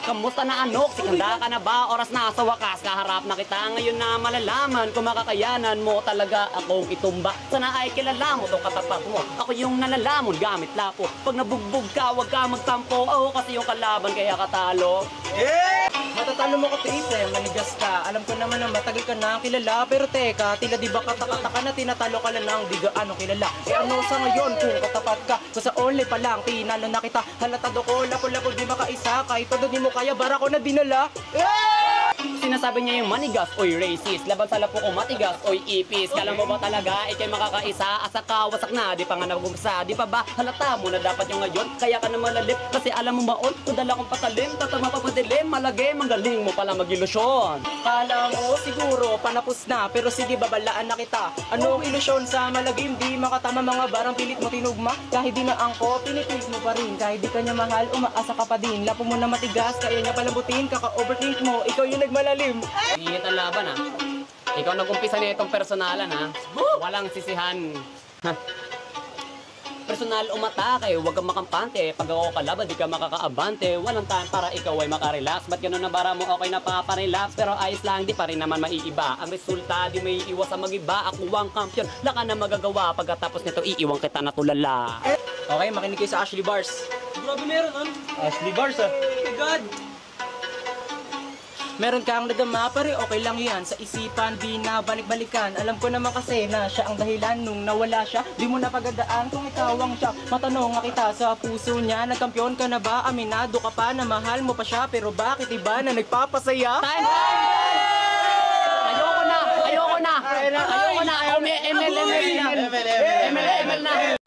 Kamusta na anok? Sikanda ka na ba? Oras na sa wakas, kaharap na kita. Ngayon na malalaman kung makakayanan mo talaga akong itumba. Sana ay kilala mo to katapat mo. Ako yung nalalamon gamit lapo. Pag nabugbog ka, wag ka magtampo. Oo, kasi yung kalaban kaya katalo. Matatalo mo ko triple, manigas ka. Alam ko naman na matagal ka na kilala. Pero teka, tila di ba katakataka na tinatalo ka lang ng di gaano kilala. Ano sa ngayon kung katapat ka? So sa only pa lang, tinalo na kita. Halatado ko, lapo-lapo di makaisa. Kahit todo di mo kaya, bara ko na dinala. Sinasabi niya yung manigas, oy racist. Laban sa lapo ko matigas, oy ipis. Kala mo ba talaga, ikay makakaisa? Asa ka, wasak na, di pa nga nagumsa. Di pa ba, halata mo na dapat yung ngayon. Kaya ka na malalip, kasi alam mo maon. Kung dala kong patalim, tatama pa padilim. Malagay, manggaling mo pala mag-ilusyon. Kala mo siguro panapos na, pero sige babalaan na kita. Anong ilusyon sa malagim, di makatama mga barang pilit mo tinugma. Kahit di na angko, pinipilit mo pa rin. Kahit di ka niya mahal, umaasa ka pa din. Lapo mo na matigas, kaya niya palambutin. Kaka-overthink mo, ikaw yung nagmalalim. Init ang laban Ikaw nag-umpisa na itong personalan Walang sisihan. Personal umatake, huwag kang makampante. Pag ako kalaban, di ka makakaabante. Walang time para ikaw ay makarelax. Ba't ganun na bara mo okay na paparelax? Pero ayos lang, di pa rin naman maiiba. Ang resulta, di may iwas sa mag-iba. Ako ang kampiyon, laka na magagawa. Pagkatapos nito, iiwang kita na tulala. Okay, makinig kayo sa Ashley Bars. Grabe meron nun. Ashley Bars Oh my God. Meron kang nadama, pare okay lang yan. Sa isipan, di na balik-balikan. Alam ko naman kasi na siya ang dahilan nung nawala siya. Di mo napagadaan kung ikaw ang siya. Matanong nga kita sa puso niya. Nagkampiyon ka na ba? Aminado ka pa na mahal mo pa siya. Pero bakit iba na nagpapasaya? Time! Ayoko na! Ayoko na! Ayoko na! ML na! ML na!